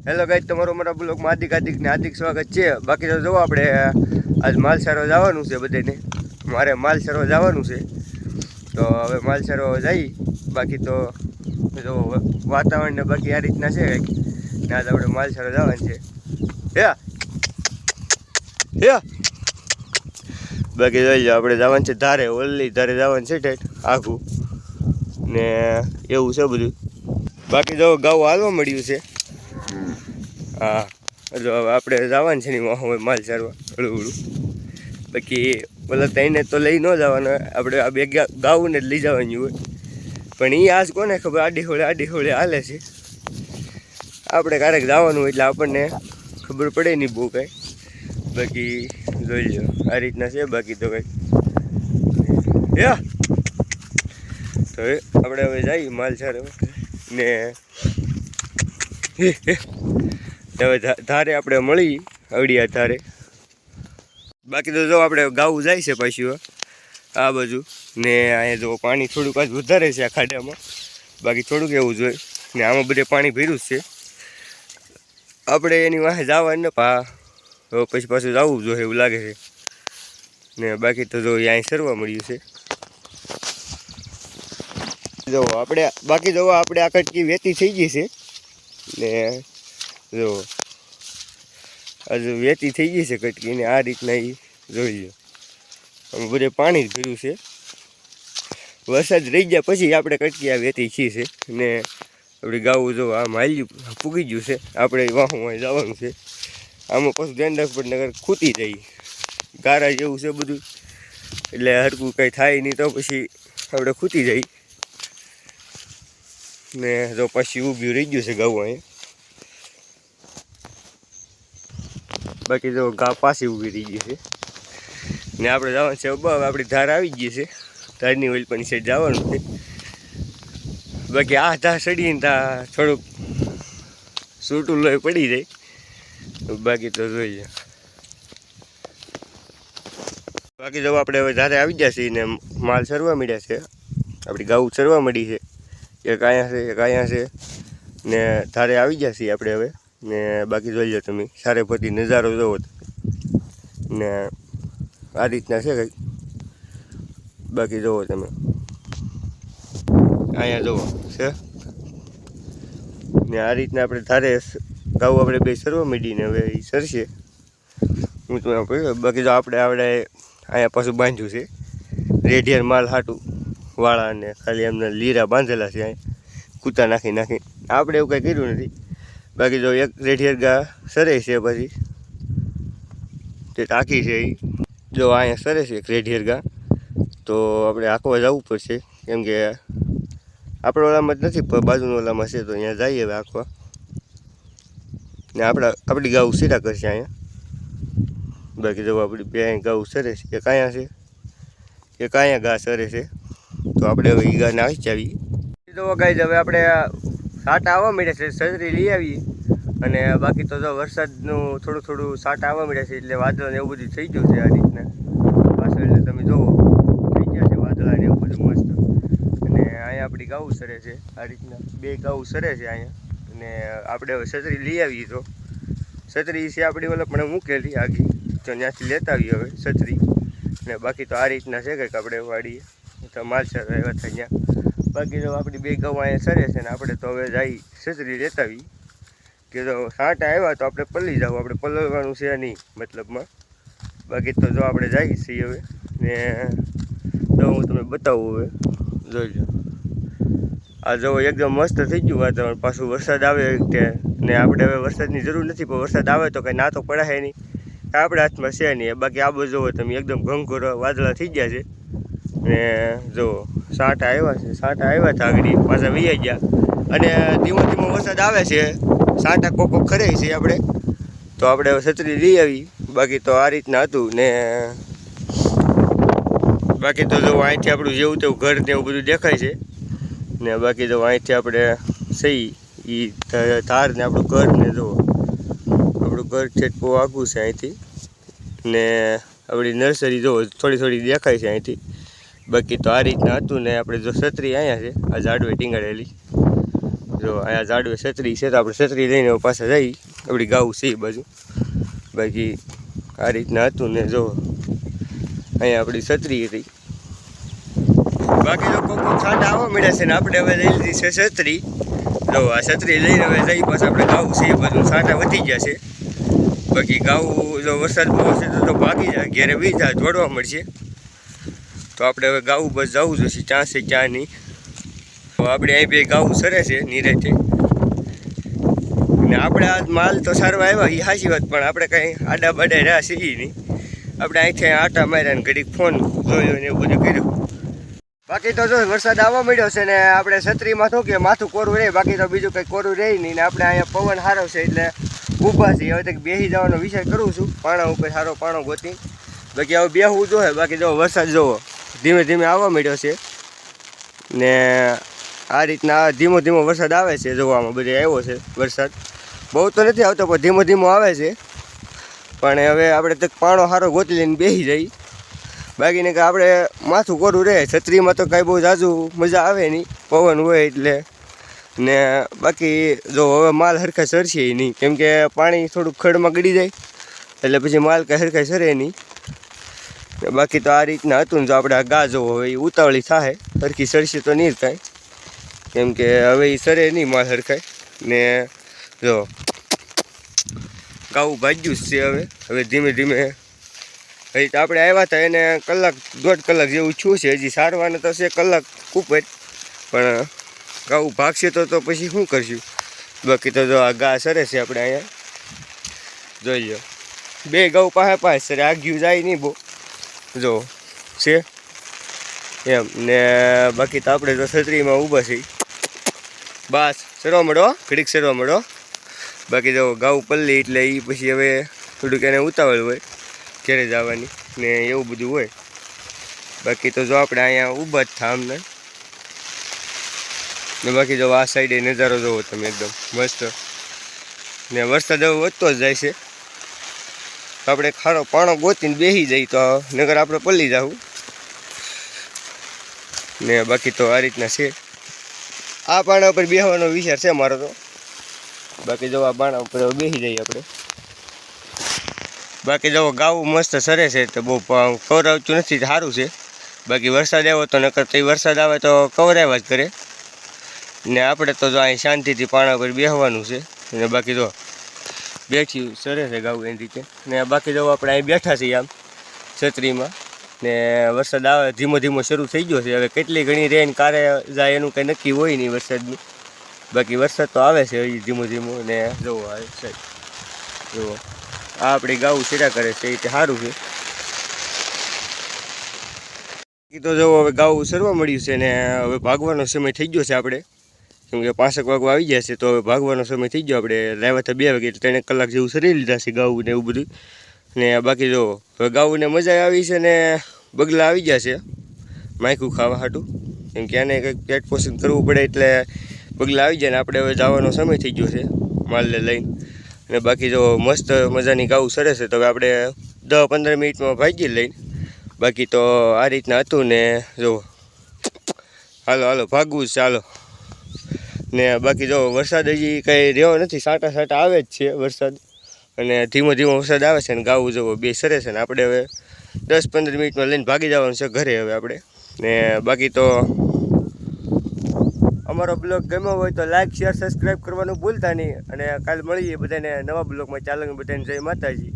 Hello guys, તમારું મારા બ્લોગમાં હાર્દિક સ્વાગત છે। બાકી તો જો આપણે આજ માલ સારવા જવાનું છે બધાને। મારે માલ સારવા જવાનું છે તો હવે માલ સારવા જઈ। બાકી તો જો વાતાવરણ ને બાકી આ રીતના છે કંઈક ને આજ આપણે માલ સારવા જવાનું છે। બાકી જોઈ લો આપણે જવાનું છે ધારે, ઓલી ધારે જવાનું છે ઠેઠ આખું ને એવું છે બધું। બાકી જો ગાઉં હાલવા મળ્યું છે। હા, જો હવે આપણે જવાનું છે ને માલ સારવા હળું। બાકી ઓલા તઈને તો લઈ ન જવાનું, આપણે આ બે ગાઉને જ લઈ જવાની હોય। પણ એ આજ કોને ખબર, આડી હોળે હાલે છે। આપણે ક્યારેક જવાનું એટલે આપણને ખબર પડે નહીં બહુ કાંઈ। બાકી જોઈ લો આ રીતના છે। બાકી તો કંઈ તો આપણે હવે જઈએ માલ સારવા ને હવે ધારે આપણે મળી અવડિયા ધારે। બાકી તો જો આપણે ગાવું જાય છે પાછું આ બાજુ ને અહીંયા જો પાણી થોડુંક આજ વધારે છે આ ખાડામાં। બાકી થોડુંક એવું જોઈએ ને આમાં બધે પાણી ભર્યું જ છે। આપણે એની વાંહે જવાનું ને પછી પાછું જવું જોઈએ એવું લાગે છે ને। બાકી તો જો અહીં સરવા મળ્યું છે। જો આપણે બાકી જો આપણે આ કટકી વેતી થઈ ગઈ છે ને જો હજુ વેતી થઈ ગઈ છે કટકી ને આ રીતના એ જોઈ લો આમ બધે પાણી જ ભર્યું છે। વરસાદ રહી ગયા પછી આપણે કટકી આ વેતી ખી છે ને આપણે ગાવું જો આમ હાલ્યું પૂગી ગયું છે। આપણે વાહું જવાનું છે, આમાં પાછું ધ્યાન રાખવું પડે નગર ખૂટી જાય, ગારા જેવું છે બધું એટલે હરકું કંઈ થાય નહીં તો પછી આપણે ખૂટી જાય ને। જો પછી ઊભું રહી ગયું છે ગાવું અહીંયા। બાકી જો ગા પાછી ઊભી રહી ગઈ છે ને આપણે જવાનું છે આપણી ધાર આવી ગઈ છે, ધારની ઓઇલ પણ સાઈડ જવાનું છે। બાકી આ ધાર ચડીને ત્યાં થોડુંક સૂટું લોહી પડી જાય। બાકી તો જોઈએ બાકી જો આપણે હવે ધારે આવી ગયા છીએ ને માલ સરવા મળ્યા છે, આપણી ગાઉ સરવા મળી છે। એક અહીંયા છે એક અહીંયા છે ને ધારે આવી ગયા છીએ આપણે હવે ને। બાકી જોઈ લો તમે સારે ફરતી નજારો જોવો ને આ રીતના છે કંઈક। બાકી જોવો તમે અહીંયા જોવો છે ને આ રીતના આપણે ધારે ગાઉ આપણે બે સરવા માંડીને હવે એ સરશે હું તમને કહ્યું। બાકી જો આપણે અહીંયા પાછું બાંધ્યું છે રેઢિયાર માલ હાટું વાળાને, ખાલી એમને લીરા બાંધેલા છે અહીંયા કૂતા નાખી આપણે એવું કાંઈ કર્યું નથી। બાકી જો એક રેઢિયાર ગા સરે છે પછી તે ટાંકી છે એ જો અહીંયા સરે છે એક રેઢિયાર ગા, તો આપણે આંકવા જવું પડશે કેમ કે આપણે ઓલામાં જ નથી બાજુના ઓલામાં છે, તો અહીંયા જઈએ હવે આંકવા ને આપણી ગાઉ સીરા કરશે અહીંયા। બાકી જો આપણી બે અહીં ગાઉ સરે છે, એક અહીંયા છે એક અહીંયા ઘા સરે છે, તો આપણે હવે એ ગાને આવી જ આવીએ। તો ગાઈઝ હવે આપણે સાટા આવવા મળ્યા છે, છત્રી લઈ આવીએ અને બાકી તો જો વરસાદનું થોડું સાટા આવવા મળ્યા છે એટલે વાદળા ને એવું બધું થઈ ગયું છે આ રીતના પાછળ એટલે તમે જુઓ થઈ ગયા છે વાદળા ને એવું બધું મસ્ત। અને અહીંયા આપણી ગાઉ સરે છે આ રીતના બે ગાઉ સરે છે અહીંયા અને આપણે હવે છત્રી લઈ આવીએ। તો છત્રી છે આપણી ઓલા પણ મૂકેલી આગી, તો ત્યાંથી લેતા આવીએ હવે છત્રી ને। બાકી તો આ રીતના છે કંઈક આપણે વાડીએ તો માલ સારવા એવા થાય ત્યાં। બાકી તો આપણી બે ગાઉ અહીંયા સરે છે ને આપણે તો હવે જઈ છત્રી લેતા આવીએ કે જો સાંટા આવ્યા તો આપણે પલ્લી જાવ, આપણે પલળવાનું છે નહીં મતલબમાં। બાકી તો જો આપણે જઈએ છીએ હવે ને તો હું તમને બતાવું હવે જોઈ લો આ જો એકદમ મસ્ત થઈ ગયું વાતાવરણ। પાછું વરસાદ આવે તે ને આપણે હવે વરસાદની જરૂર નથી, પણ વરસાદ આવે તો કંઈ ના તો પડાય નહીં, આપણા હાથમાં છે નહીં। બાકી આ બધું જોવો તમે એકદમ ઘંઘોર વાદળા થઈ ગયા છે ને જો સાંટા આવ્યા છે, સાંટા આવ્યા હતા આગળ પાછા વહી ગયા અને ધીમો વરસાદ આવે છે, સાંટા કોકો ખરે છે આપણે તો આપણે હવે છત્રી લઈ આવી। બાકી તો આ રીતના હતું ને બાકી તો જો અહીંથી આપણું જેવું તેવું ઘર ને એવું બધું દેખાય છે ને। બાકી તો અહીંથી આપણે સહી એ ધાર ને આપણું ઘર ને જો આપણું ઘર છે બહુ આઘું છે અહીંથી ને આપણી નર્સરી જો થોડી દેખાય છે અહીંથી। બાકી તો આ રીતના હતું ને આપણે જો છત્રી અહીંયા છે આ ઝાડવે ટીંગાડેલી જો અહીંયા ઝાડવે છત્રી છે તો આપણે છત્રી લઈને પાછા જઈ આપણી ગાવું છે એ બાજુ. બાકી આ રીતના હતું ને જો અહીંયા આપણી છત્રી હતી. બાકી તો કોઈ છાંટા આવવા મળ્યા છે ને આપણે હવે લઈ લીધી છે છત્રી. જો આ છત્રી લઈને હવે જઈ પાછા આપણે ગાવું છે એ બધું છાંટા વધી ગયા છે. બાકી ગાવું જો વરસાદ બહુ હશે તો ભાગી જાય ઘેરે વી જાય જોડવા મળશે. તો આપણે હવે ગાવું બસ જવું જોઈશે ચા છે ચા નહીં. આપણે અહીં બે ગાવું સરે છે નિરાતે ને આપણે આ માલ તો સારવા આવ્યા એ સાચી વાત પણ આપણે કાંઈ આડા બાડા રહ્યા છીએ નહીં. આપણે અહીંથી આટા માર્યા ને ઘડીક ફોન જોયો ને એવું બધું કર્યું. બાકી તો જો વરસાદ આવવા મળ્યો છે ને આપણે છત્રીમાં શું કે માથું કોરું રહે બાકી તો બીજું કંઈ કોરું રહે નહીં. ને આપણે અહીંયા પવન સારો છે એટલે ઊભા છીએ. હવે તો બેસી જવાનો વિચાર કરું છું પાણા ઉપર સારો પાણો ગોતી. બાકી હવે બેસવું જોઈએ. બાકી જો વરસાદ જોવો ધીમે ધીમે આવવા મળ્યો છે ને આ રીતના ધીમો ધીમો વરસાદ આવે છે. જોવામાં બધે આવ્યો છે વરસાદ બહુ તો નથી આવતો પણ ધીમો ધીમો આવે છે. પણ હવે આપણે તો પાણો સારો ગોતી લઈને બેસી જઈ. બાકીને કે આપણે માથું કોરું રહે છત્રીમાં તો કાંઈ બહુ ઝાઝુ મજા આવે નહીં પવન હોય એટલે. ને બાકી જો હવે માલ હરખા સરશે નહીં કેમ કે પાણી થોડુંક ખડમાં ગળી જાય એટલે પછી માલ કાંઈ હરખા સરે નહીં. બાકી તો આ રીતના હતું ને જો આપણે આ ગા જોવો હવે એ ઉતાવળી થાય હરખી સરશે તો નહીં કાંઈ કેમ કે હવે એ સરે નહીં માલ હરખાય. ને જો ગાવું ભાગ્યું જ છે. હવે ધીમે ધીમે હજી તો આપણે આવ્યા હતા એને કલાક દોઢ કલાક જેવું છું છે. હજી સારવાને તો છે કલાક ઉપર પણ ગાવું ભાગશે તો પછી શું કરશું. બાકી તો જો આ ગા સરે છે આપણે અહીંયા જોઈ લો બે ગાઉ પાસે સરે આગિયું જાય નહીં બહુ જો છે એમ. ને બાકી તો આપણે તો છત્રીમાં ઊભા છીએ બસ સરવા મળો ઘડીક સરવા મળો. બાકી જો ગાઉ પલ્લી એટલે એ પછી હવે થોડુંક એને ઉતાવળ હોય ઘરે જવાની ને એવું બધું હોય. બાકી તો જો આપણે અહીંયા ઊભા જ થા અમને ને બાકી જો આ સાઈડે નજારો જોવો તમે એકદમ મસ્ત ને વરસાદ હવે વધતો જ જાય છે. આપણે ખારો પાણો ગોતીને બેસી જઈએ તો નગર આપણે પલ્લી જાવું ને. બાકી તો આ રીતના છે. આ પાણા ઉપર બેસવાનો વિચાર છે મારો તો. બાકી જો આ પાણા ઉપર બેસી જઈએ આપણે. બાકી જો ગાવું મસ્ત સરે છે તો બહુ કવરાવતું નથી સારું છે. બાકી વરસાદ આવ્યો તો નકર તો વરસાદ આવે તો કવરાવ્યા જ કરે ને. આપણે તો જો અહીં શાંતિથી પાણા પર બેસવાનું છે ને. બાકી જો બેઠી સરે છે ગાવું એની રીતે ને. બાકી જો આપણે અહીં બેઠા છીએ આમ છત્રીમાં ને વરસાદ આવે ધીમો ધીમો શરૂ થઈ ગયો છે. હવે કેટલી ઘણી રેન કારે જાય એનું કંઈ નક્કી હોય નહીં વરસાદનું. બાકી વરસાદ તો આવે છે હજી ધીમો ધીમો ને. જોવો આવે સાહેબ જુઓ આ આપણી ગાવું સેરા કરે છે એ રીતે સારું છે. તો જો હવે ગાવું સરવા મળ્યું છે ને હવે ભાગવાનો સમય થઈ ગયો છે આપણે કેમ કે 5 વાગવા આવી ગયા છે તો હવે ભાગવાનો સમય થઈ ગયો. આપણે લાવ્યા હતા 2 વાગે એટલે 3 કલાક જેવું સરી લીધા છે ગાવું ને એવું બધું ને. બાકી જો હવે ગાવુંને મજા આવી છે ને બગલા આવી ગયા છે માયકું ખાવા હાટું કેમ કે આને કંઈક પેટ પોષણ કરવું પડે એટલે બગલા આવી જાય ને. આપણે હવે જવાનો સમય થઈ ગયો છે માલને લઈને ને. બાકી જો મસ્ત મજાની ગાવું સરે છે તો હવે આપણે 10-15 મિનિટમાં ભાગી લઈને. બાકી તો આ રીતના હતું ને. જો હાલો ભાગવું જ ચાલો ને. બાકી જો વરસાદ હજી કંઈ રહ્યો નથી સાટા આવે જ છે વરસાદ અને ધીમો ધીમો વરસાદ આવે છે ને. ગાવું જવો બે સરે છે ને. આપણે હવે 10-15 મિનિટમાં લઈને ભાગી જવાનું છે ઘરે હવે આપણે ને. બાકી તો અમારો બ્લોગ ગમ્યો હોય તો લાઈક શેર સબસ્ક્રાઈબ કરવાનું ભૂલતા નહીં અને કાલે મળીએ બધાને નવા બ્લોગમાં. ચાલો બધાને જય માતાજી.